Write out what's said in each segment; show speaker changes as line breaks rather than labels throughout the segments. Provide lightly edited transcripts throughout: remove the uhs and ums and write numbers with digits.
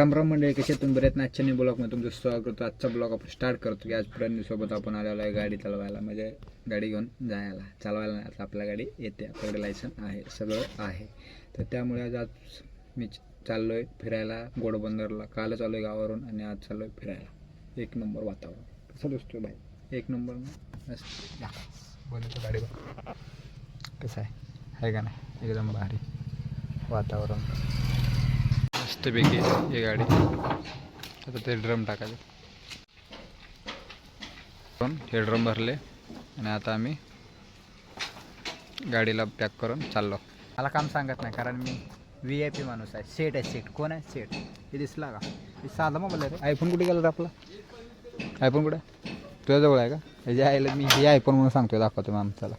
राम राम मंडळी, कसे तुम्ही बरेच ना. आजच्या ब्लॉगमध्ये तुमचं स्वागत करतो. आजचा ब्लॉग आपण स्टार्ट करतो की आज सोबत आपण आलेलो आहे गाडी चालवायला, म्हणजे गाडी घेऊन जायला. चालवायला नाही, आता आपल्या गाडी येते, आपल्याकडे लायसन आहे, सगळं आहे. तर त्यामुळे आज मी चाललो आहे फिरायला गोडबंदरला. कालच आलो आहे गावावरून आणि आज चाललो आहे फिरायला. एक नंबर वातावरण, कसं दिसतोय भाई, एक नंबर मस्त. बोलतो गाडीवर कसं आहे का नाही, एकदम भारी वातावरण मस्तपैकी ही गाडी. आता ते ड्रम टाकायचे, हे ड्रम भरले आणि आता आम्ही गाडीला पॅक करून चाललो. मला काम सांगत नाही कारण मी VIP माणूस आहे. सेट आहे, सेट. कोण आहे सेट? हे दिसला का? हे साधा मोबाईल आहे रे. आयफोन कुठे गेला रे आपला? आयफोन कुठे? तुझ्याजवळ आहे का? हे आयला मी हे आयफोन म्हणून सांगतोय, दाखवतो मॅम त्याला.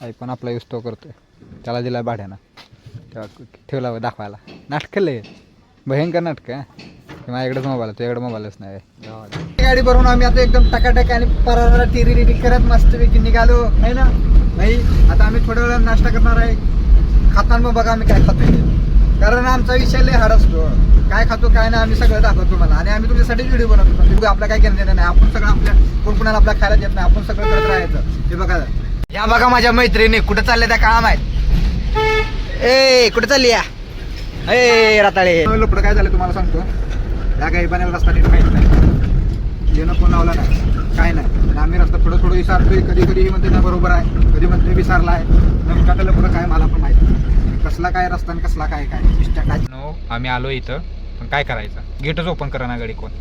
आयफोन आपला यूज तो करतोय, त्याला दिला भाड्यानं, तेव्हा ठेवला दाखवायला. नाटकं लय भयंकर नाटकं आहे. माझ्याकडेच मोबाईल आहे, तुझ्याकडे मोबाईलच नाही. गाडी भरून आम्ही आता एकदम टकाटक आणि परारा टिरी करत मस्तपैकी निघालो आहे ना भाई. आता आम्ही थोड्या वेळा नाश्ता करणार आहे. खाताना मग बघा आम्ही काय खातोय, कारण आमचा विषय लय हार्ड असतो. काय खातो काय नाही आम्ही सगळं दाखवतो मला, आणि आम्ही तुमच्यासाठी व्हिडिओ बनवतो. आपल्या काय घेणं नाही, आपण सगळं आपल्या कोण कोणाला आपल्या खायला देत नाही, आपण सगळं करत राहायचं. हे बघा, या बघा माझ्या मैत्रिणी कुठं चालले त्या काम आहेत. ए कुठे चालली या? ए राताळे लपडं काय झालं तुम्हाला सांगतो. या काही पाण्याला रस्ता नीट माहीत नाही, येणं कोण लावला नाही, काय नाही. आम्ही रस्ता थोडं विसारतोय. कधी कधी ही म्हणते ना बरोबर आहे, कधी म्हणते विसारला आहे. नेमका त्याला पुढं काय मला पण माहिती नाही, कसला काय रस्ता आणि कसला काय काय नो. आम्ही आलो इथं, पण काय करायचं, गेटच ओपन करा ना गाडी कोण.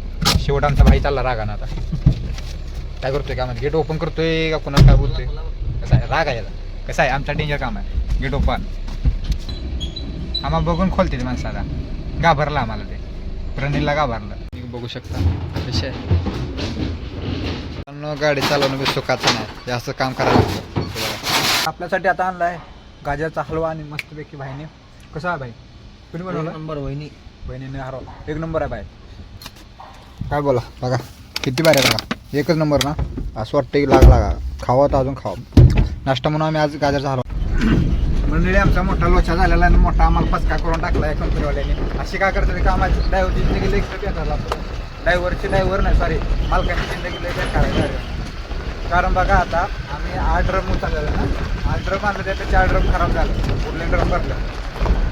शेवट आमचा भाई चालला रागानं. आता काय करतोय, काय म्हणते गेट ओपन करतोय का कोणाला काय बोलतोय, कसं आहे राग आहे याला, कसं आहे आमचा डेंजर काम आहे. गेट ओपन आम्हाला बघून खोलते माणसाला, घाबरला आम्हाला, ते प्रणीलला घाबरलं. बघू शकता कसे आहे. गाडी चालवणं बी सुखाचं नाही, हे असं काम करायला लागतं. आपल्यासाठी आता आणला आहे गाजरचा हलवा आणि मस्तपैकी भाईने. कसा आहे भाई? कुणी बनवला? नंबर वहिनीने हरव, एक नंबर आहे भाई. काय बोला, बघा किती भारी आहे बघा, एकच नंबर ना. असं वाटतं की लागा खावा तर अजून खावा. नाश्ता म्हणून आम्ही आज गाजरचा हलवा. मंडळी आमचा मोठा लोचा झालेला आणि मोठा आम्हाला फसका करून टाकला आहे कंपनीवाल्याने. अशी काय करतात कामाची, ड्रायव्हरची जिंदगी एक्स्ट्रा झाला. ड्रायव्हर नाही, सॉरी मालकाची जिंदगी लई काढायला. कारण बघा आता आम्ही 8 ड्रम उचललेलं ना, 8 ड्रम आणलं, त्याचे 4 ड्रम खराब झालं, उरले ड्रम भरलं.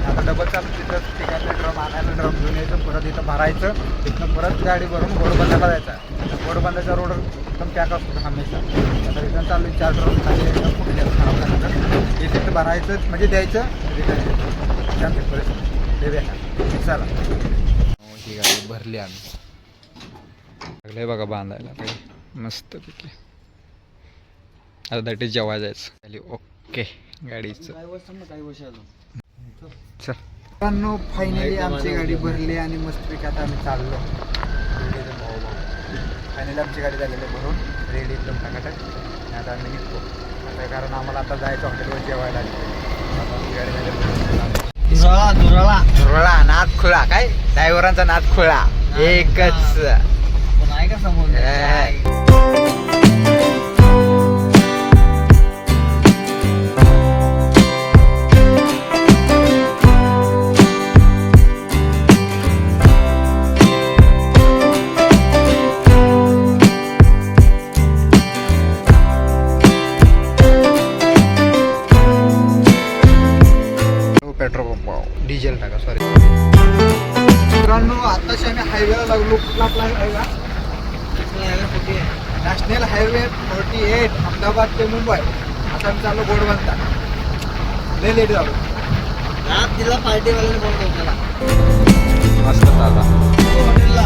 आता डबल चालू तिथं ठिकाणी ड्रम आणायला, ड्रम घेऊन यायचं, परत इथं भरायचं, तिथनं परत गाडी भरून घोडबंदरला जायचं. घोडबंदरचा रोड एकदम पॅक असतो हमेशा. आता रिटर्न चालू 4 ड्रम खाली एकदम कुठे खराब झालं, ते तिथं भरायचं म्हणजे द्यायचं, रिटर्न छान परिस्थिती दे चला. ही गाडी भरली आम्ही, लागले बघा बांधायला पाहिजे मस्तपैकी. आता दाटी जेव्हा जायचं. ओके गाडीचं चल. फायनली आमची गाडी भरली आणि मस्तपैकी आता आम्ही चाललो. फायनली आमची गाडी झालेली भरून रेडी एकदम टाकाटक. आता आम्ही निघतो आता, कारण आम्हाला आता जायचं हॉटेलवर जेवायला. धुरळा नाद खुळा, काय ड्रायव्हरांचा नाद खुळा एकच आहे का समोर. पेट्रोल पंप डिझेल टाका, सॉरी मित्रांनो. आताशी आम्ही हायवेला लागलो. कुठला आपला हायवे? नॅशनल हायवे 48 अहमदाबाद ते मुंबई. आता आम्ही चाललो घोडबंदर. लय लेट झालो. तिला पार्टीवाल्याने फोन केला त्याला, मस्त चालला हॉटेलला.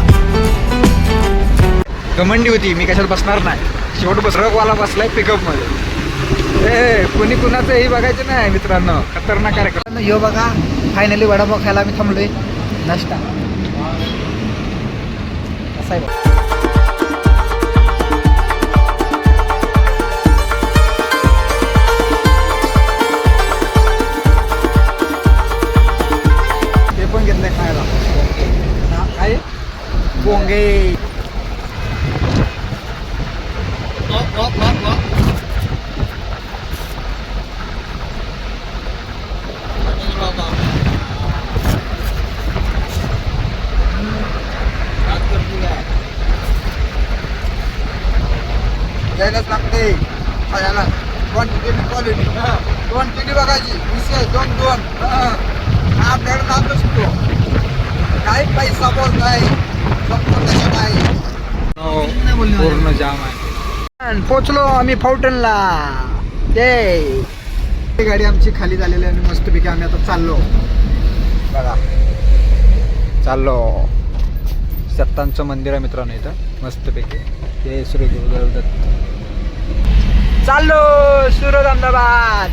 कमंडी होती, मी कशाला बसणार नाही. शेवट ट्रकवाला बसलाय पिकअप मध्ये. कोणी कुणाचं हे बघायचं नाही मित्रांनो, खतरनाक कार्यक्रम. ह्यो बघा फायनली वडापाव खायला आम्ही थांबलोय. नाश्ता कसा आहे बघा. ते पण घेतलंय खायला. काय बोंगे.
द्यायलाच लागते सगळ्याला. क्वांटिटी क्वालिटी क्वांटिटी बघायची विषय 2-2 आपल्याकडे नाम नसतो काही पैसा बोल नाही फक्त कशात आहे.
पूर्ण जाम आहे. पोचलो आम्ही फाउंटनला. ते गाडी आमची खाली झालेली आहे आणि मस्तपैकी आम्ही आता चाललो बघा. चाललो सत्तांचं मंदिर आहे मित्रांनो इथं मस्तपैकी. हे श्री गुरुदेव चाललो सुरत अहमदाबाद.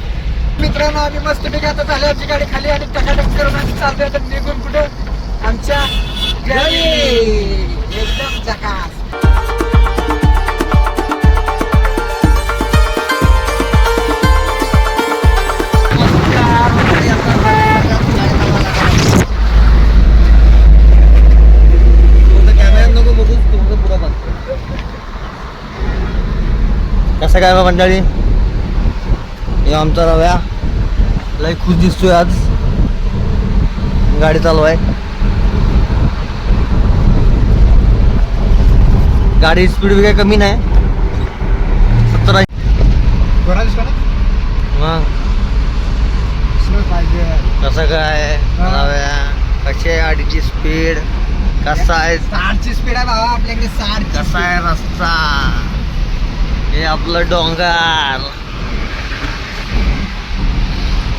मित्रांनो आम्ही मस्तपैकी आता झाली आमची गाडी खाली आणि टकाटक करून आम्ही चालतोय आता निघून कुठं आमच्या घरी. एकदम झकास.
कसं काय मंडळी, हे आमचा रव्या लय खुश दिसतोय आज. गाडी चालू आहे. गाडी स्पीड बी काही कमी नाही 70. मग कसं काय रव्या, कशी आहे गाडीची स्पीड, कसा आहे
60ची स्पीड आहे बाबा आपल्याकडे. 60
कसा आहे रस्ता, हे आपलं डोंगर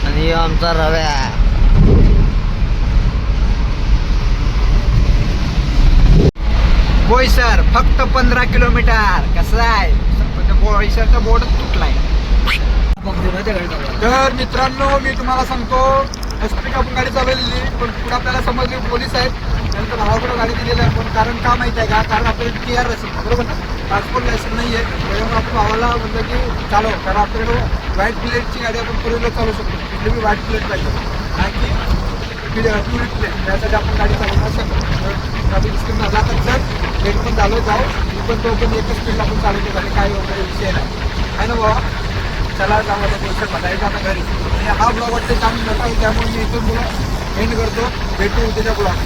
आणि हे आमचा रव्या.
बोईसर फक्त 15 किलोमीटर. कसं आहे बोईसरचा बोर्डच तुटलाय. तर मित्रांनो मी तुम्हाला सांगतो मस्तपैकी आपण गाडी चालवलेली पण पुढे आपल्याला समजले पोलीस आहेत. त्यानंतर भावाकडे गाडी दिलेली आहे पण कारण का माहिती आहे का, कारण आपल्याला TR असेल बरोबर ना, ट्रान्सपोर्ट लायसन नाही आहे. त्याच्यामुळे आपण भावाला म्हणलं की चालव, कारण आपल्याकडे व्हाईट प्लेटची गाडी आपण पूर्वीला चालू शकतो. तिथली मी व्हाईट प्लेट पाहिजे आणि टुरिस्ट प्लेट त्यासाठी आपण गाडी चालवणार शकतो. ट्रॅफिक स्कीम झाला तर सर लेट पण झालो जाऊ पण तो पण एकच स्पीडला आपण चालवतो झाले काही वगैरे विषय नाही आहे ना बाबा. चला जाऊ आता पैसे बघायचं आता घरी. आणि हा ब्लॉग वाटते काम नका त्यामुळे मी इथून तुला एंड करतो. भेटू उद्याच्या ब्लॉग.